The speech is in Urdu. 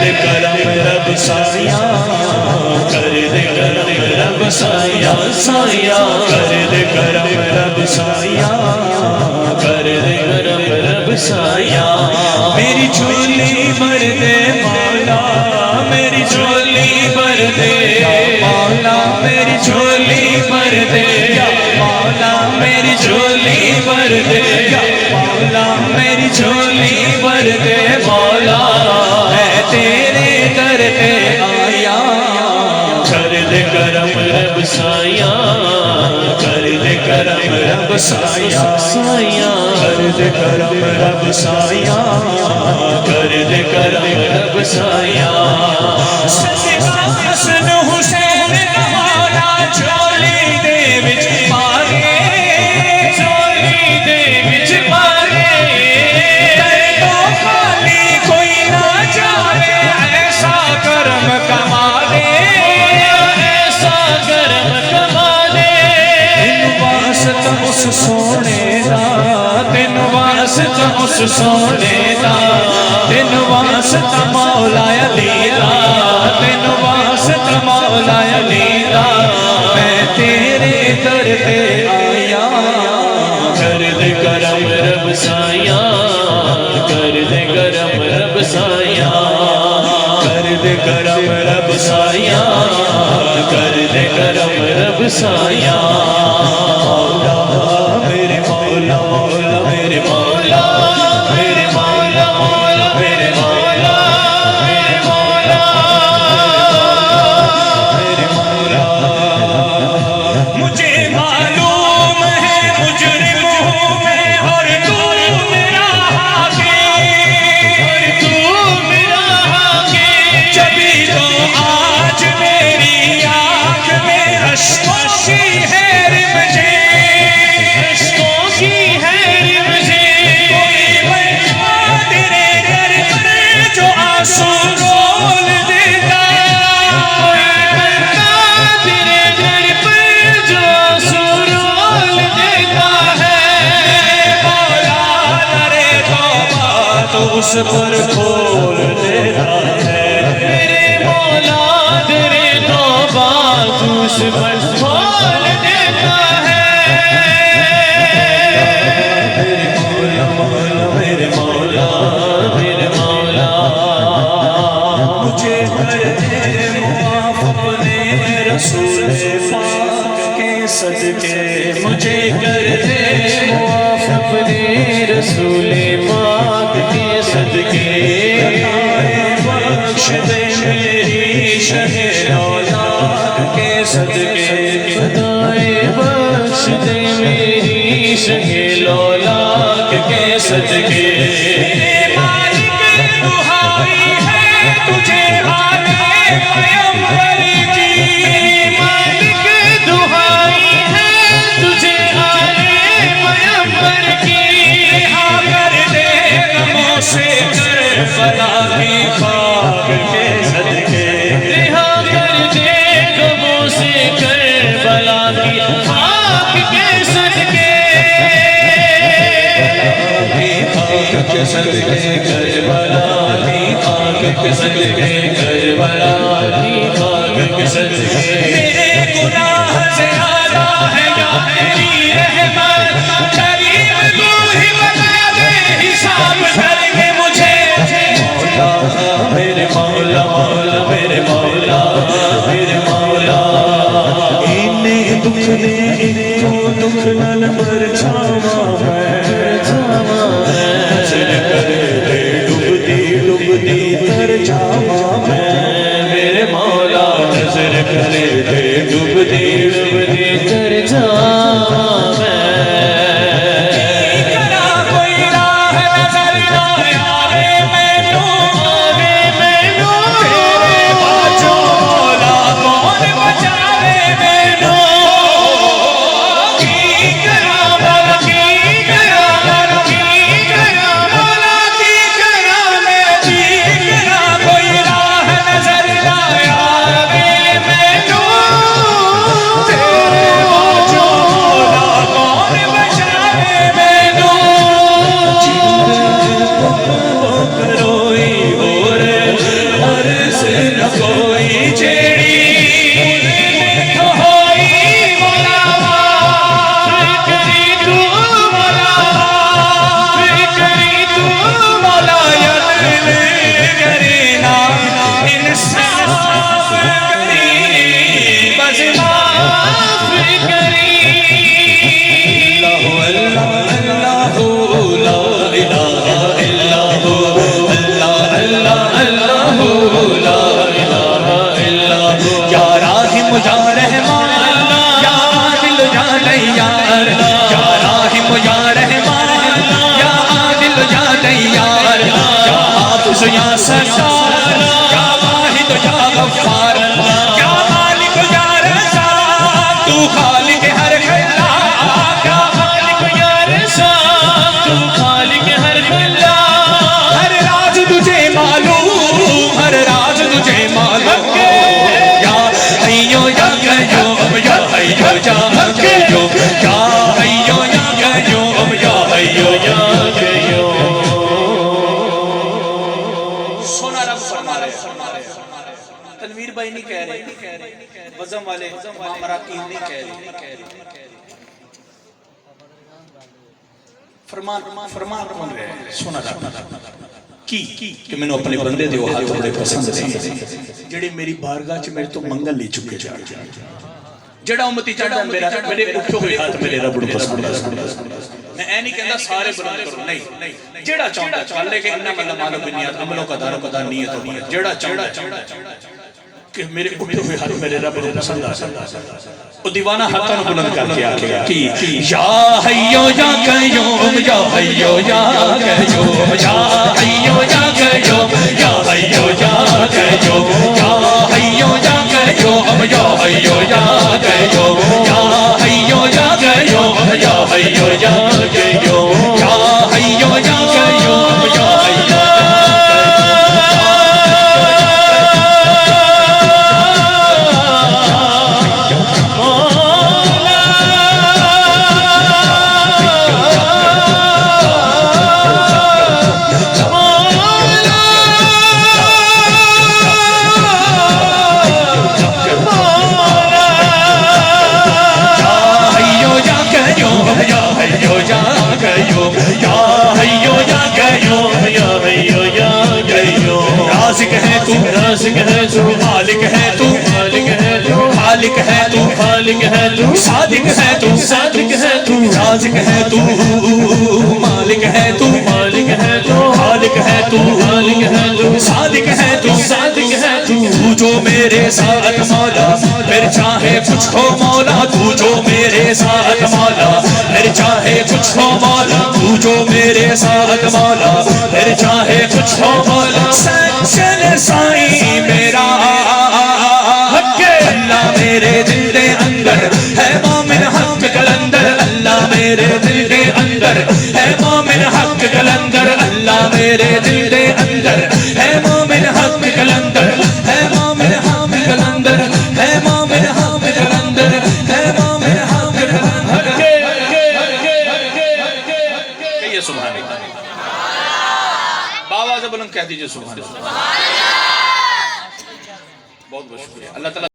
دے کرم رب سایہ کر دے کرم رب سایہ سایہ کر دے کرم رب سایہ کر دے کرم رب سایہ میری جھولی بھر دے مولا میری جھولی بھر دے مولا میری جھولی بھر دے مولا میری جھولی بھر دے مولا میری جھولی بھر دے مولا میں تیرے در پہ آیا کر دے کرم رب سایہ کر دے کرم رب سایہ سایہ کر دے کرم رب سایہ کر دے کرم رب سایہ حسن حسین مولا جھولی دے وچ پاگے جھولی دے وچ پاگے تو خالی کوئی نہ جاوے ایسا کرم کمالے ایسا کرم کمالے تین واسطہ اس سونے دا تین واسطہ اس سونے دا تین واسطہ مولا علی دا تین واسطہ مولا علی دا میں تیرے در پہ آیا کر دے کرم رب سایہ کر دے کرم رب سایہ کر دے کرم رب سایہ کر دے کرم رب سایہ مولا میرے مولا مولا میرے مولا میرے مولا مولا میرے مولا میرے مولا میرے مولا مجھے معلوم ہے مجرم ہوں میں اور تو میرا حاکم اور تو میرا حاکم جبھی تو آج میری آنکھ میں اشکوں کی ہے رمجے اشکوں کی ہے رمجے کوئی بچہ تیرے گھر پر جو آنسو رول دیتا کوئی بچہ تیرے گھر پر جو آنسو رول دیتا ہے مولا درے توبہ تو اس پر کھول دیتا ہے میرے مولا درے توبہ تو اس پر کھول دیتا ہے میرے مولا مولا میرے مولا میرے مولا مجھے کر دے معاف اپنے رسول پاک کے صدقے مجھے کر دے معاف اپنے رسول پاک کے صدقے بخش دے میری شہ اولاد کے صدقے خدائے بخش دے میری شہ اولاد کے صدقے مالک دہائی ہے تجھے آنے پیغمبر کی مالک دہائی ہے تجھے آنے پیغمبر کی رہا کر دے غموں سے کربلا کی خاک کے صدقے رہا کر دے غموں سے کربلا کی خاک کے صدقے خاک کے صدقے کربلا کی خاک کے صدقے کربلا کی خاک کے صدقے میرے گناہ زیادہ ہے یا تیری رحمت کریم تو ہی بتا دے حساب کر کے مجھے مولا میرے مولا مولا میرے مولا میرے مولا انہیں دکھ نے انہیں کو دکھ نل پر چھاوا میں حسن کر دے ڈبدی تر جاوا میں میرے مولا نظر کر دے ڈبدی تر جاوا میں راحم یا رحمان یا عادل یا دیار یا راحم یا رحمان یا عادل یا دیار یا حافظ یا ستار یا واحد یا غفار یا مالک یا رزاق تو خالق ہر خلق یا مالک یا رزاق تو خالق ہر خلق ہر راز تجھے معلوم ہر راز تجھے معلوم یا حیو یا قیوم یا حیو یا قیوم یا حیو یا قیوم یا حیو یا قیوم سونا رب فرما رہے تنویر بھائی نہیں کہہ رہے وزم والے امام مراقین نہیں کہہ رہے فرمان کون رہے سونا رب کی کہ میں نے اپنے بندے دیو ہاتھ بڑے پسند دے جڑے میری بارگاہ چ میرے تو منگل لے چکے جا جڑا امتی چڑھا میرے اٹھو ہوئے ہاتھ میرے رب پسند میں اے نہیں کہندا سارے بلند کرو نہیں جڑا چاہتا چالے کہ انما المال بالنیات عملوں کا دار و قدار نیت و نیت جڑا چاہتا کہ میرے اٹھے ہوئے ہاتھ میرے رب پسند وہ دیوانہ ہاتھوں بلند کر کے آکے گا کہ یا حیو یا قیوم یا حیو یا قیوم یا حیو یا قیوم یا حیو یا قیوم یا حیو یا قیوم یا حیو یا قیوم یا حیو یا قیوم یا حیو یا قیوم یا حیو یا قیوم یا حیو رازق ہے تو رازق ہے تو مالک ہے تو مالک ہے تو خالق ہے تو خالق ہے تو صادق ہے تو صادق ہے تو رازق ہے تو مالک ہے تو مالک ہے تو خالق ہے تو خالق ہے تو صادق ہے تو صادق ہے تو جو میرے ساتھ مولا پھر چاہے کچھ ہو مولا تو جو میرے ساتھ مولا پھر چاہے کچھ ہو مولا تو جو میرے ساتھ مولا پھر چاہے کچھ ہو مولا سچن سائیں میرا اللہ میرے دل دے اندر ہے مومن حق کلندر اللہ میرے دل دے اندر ہے مومن حق کلندر اللہ میرے دل دے اندر ہے مومن حق کلندر ہے مومن حق کلندر ہے مومن حق کلندر ہے مومن حق کلندر کہیے سبحان اللہ باواز بلند کہہ دیجئے سبحان اللہ بہت بہت شکریہ اللہ تعالیٰ